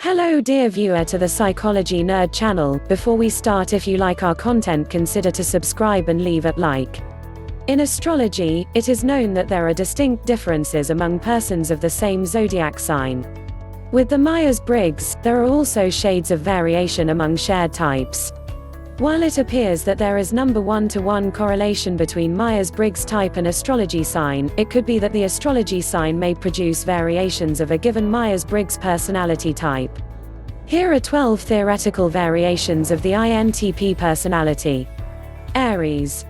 Hello dear viewer to the Psychology Nerd channel. Before we start, if you like our content, consider to subscribe and leave a like. In astrology, it is known that there are distinct differences among persons of the same zodiac sign. With the Myers Briggs, there are also shades of variation among shared types. While it appears that there is number 1-to-1 correlation between Myers Briggs type and astrology sign, it could be that the astrology sign may produce variations of a given Myers Briggs personality type. Here are 12 theoretical variations of the INTP personality. Aries.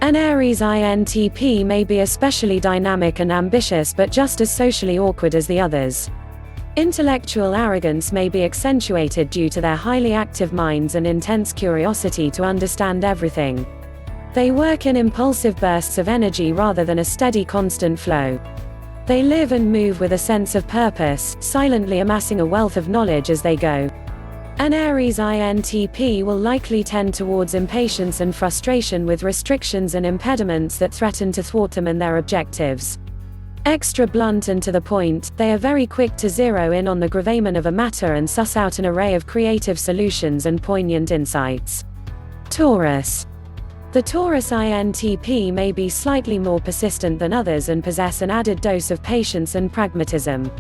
An Aries INTP may be especially dynamic and ambitious, but just as socially awkward as the others. Intellectual arrogance may be accentuated due to their highly active minds and intense curiosity to understand everything. They work in impulsive bursts of energy rather than a steady, constant flow. They live and move with a sense of purpose, silently amassing a wealth of knowledge as they go. An Aries INTP will likely tend towards impatience and frustration with restrictions and impediments that threaten to thwart them and their objectives. Extra blunt and to the point, they are very quick to zero in on the gravamen of a matter and suss out an array of creative solutions and poignant insights. Taurus. The Taurus INTP may be slightly more persistent than others and possess an added dose of patience and pragmatism.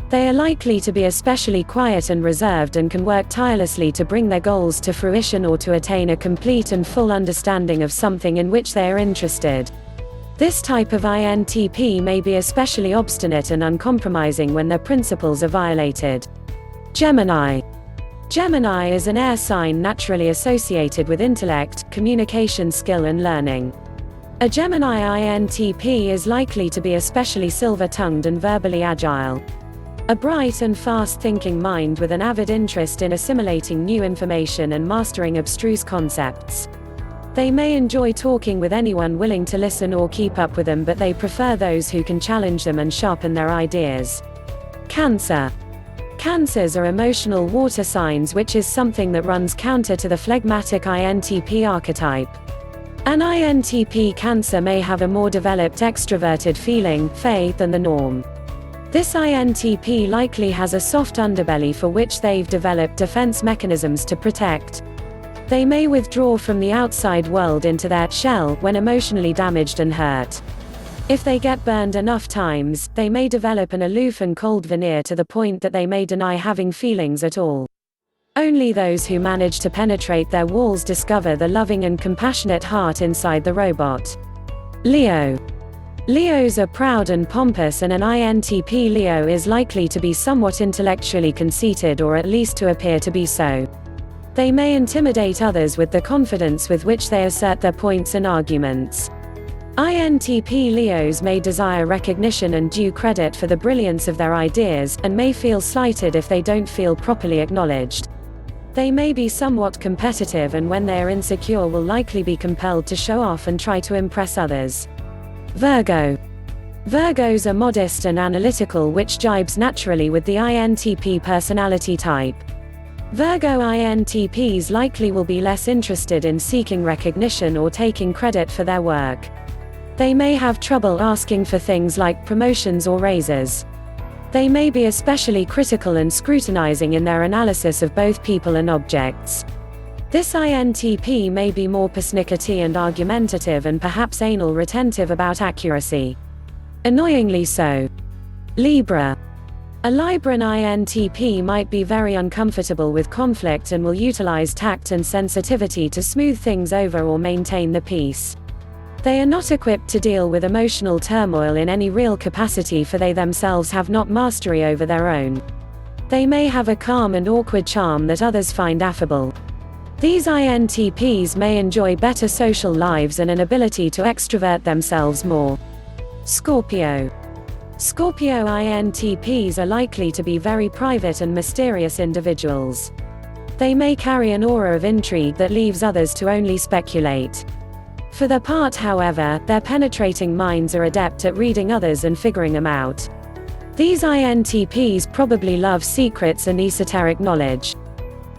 They are likely to be especially quiet and reserved and can work tirelessly to bring their goals to fruition or to attain a complete and full understanding of something in which they are interested. This type of INTP may be especially obstinate and uncompromising when their principles are violated. Gemini. Gemini is an air sign naturally associated with intellect, communication skill and learning. A Gemini INTP is likely to be especially silver-tongued and verbally agile. A bright and fast-thinking mind with an avid interest in assimilating new information and mastering abstruse concepts. They may enjoy talking with anyone willing to listen or keep up with them, but they prefer those who can challenge them and sharpen their ideas. Cancer. Cancers are emotional water signs, which is something that runs counter to the phlegmatic INTP archetype. An INTP Cancer may have a more developed extroverted feeling, faith than the norm. This INTP likely has a soft underbelly for which they've developed defense mechanisms to protect. They may withdraw from the outside world into their shell when emotionally damaged and hurt. If they get burned enough times, they may develop an aloof and cold veneer to the point that they may deny having feelings at all. Only those who manage to penetrate their walls discover the loving and compassionate heart inside the robot. Leo. Leos are proud and pompous, and an INTP Leo is likely to be somewhat intellectually conceited, or at least to appear to be so. They may intimidate others with the confidence with which they assert their points and arguments. INTP Leos may desire recognition and due credit for the brilliance of their ideas, and may feel slighted if they don't feel properly acknowledged. They may be somewhat competitive, and when they are insecure will likely be compelled to show off and try to impress others. Virgo. Virgos are modest and analytical, which jibes naturally with the INTP personality type. Virgo INTPs likely will be less interested in seeking recognition or taking credit for their work. They may have trouble asking for things like promotions or raises. They may be especially critical and scrutinizing in their analysis of both people and objects. This INTP may be more persnickety and argumentative, and perhaps anal retentive about accuracy. Annoyingly so. Libra. A Libran INTP might be very uncomfortable with conflict and will utilize tact and sensitivity to smooth things over or maintain the peace. They are not equipped to deal with emotional turmoil in any real capacity, for they themselves have not mastery over their own. They may have a calm and awkward charm that others find affable. These INTPs may enjoy better social lives and an ability to extrovert themselves more. Scorpio. Scorpio INTPs are likely to be very private and mysterious individuals. They may carry an aura of intrigue that leaves others to only speculate. For their part, however, their penetrating minds are adept at reading others and figuring them out. These INTPs probably love secrets and esoteric knowledge.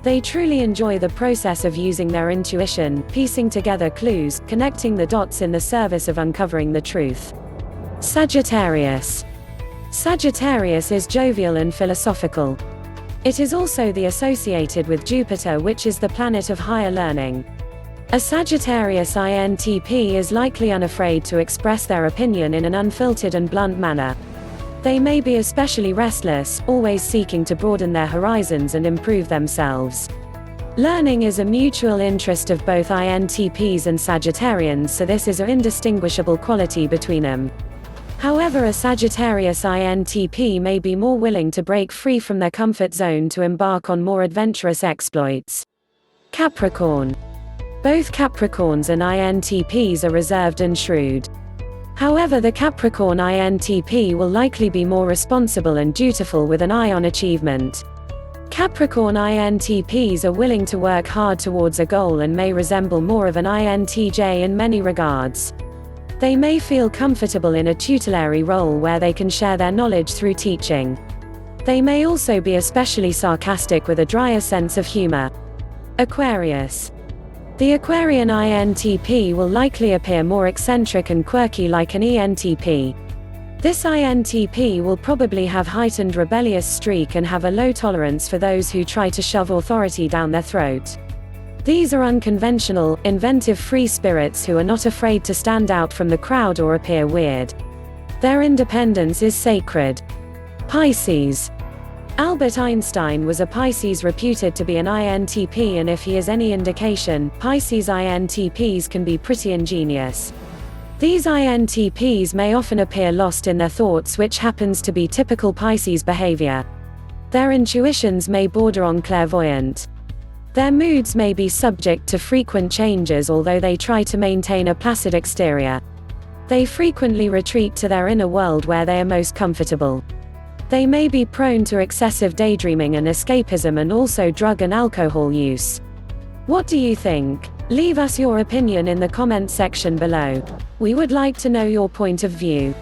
They truly enjoy the process of using their intuition, piecing together clues, connecting the dots in the service of uncovering the truth. Sagittarius. Sagittarius is jovial and philosophical. It is also associated with Jupiter, which is the planet of higher learning. A Sagittarius INTP is likely unafraid to express their opinion in an unfiltered and blunt manner. They may be especially restless, always seeking to broaden their horizons and improve themselves. Learning is a mutual interest of both INTPs and Sagittarians, so this is an indistinguishable quality between them. However, a Sagittarius INTP may be more willing to break free from their comfort zone to embark on more adventurous exploits. Capricorn. Both Capricorns and INTPs are reserved and shrewd. However, the Capricorn INTP will likely be more responsible and dutiful with an eye on achievement. Capricorn INTPs are willing to work hard towards a goal and may resemble more of an INTJ in many regards. They may feel comfortable in a tutelary role where they can share their knowledge through teaching. They may also be especially sarcastic with a drier sense of humor. Aquarius. The Aquarian INTP will likely appear more eccentric and quirky like an ENTP. This INTP will probably have heightened rebellious streak and have a low tolerance for those who try to shove authority down their throat. These are unconventional, inventive free spirits who are not afraid to stand out from the crowd or appear weird. Their independence is sacred. Pisces. Albert Einstein was a Pisces, reputed to be an INTP, and if he is any indication, Pisces INTPs can be pretty ingenious. These INTPs may often appear lost in their thoughts, which happens to be typical Pisces behavior. Their intuitions may border on clairvoyant. Their moods may be subject to frequent changes, although they try to maintain a placid exterior. They frequently retreat to their inner world where they are most comfortable. They may be prone to excessive daydreaming and escapism, and also drug and alcohol use. What do you think? Leave us your opinion in the comment section below. We would like to know your point of view.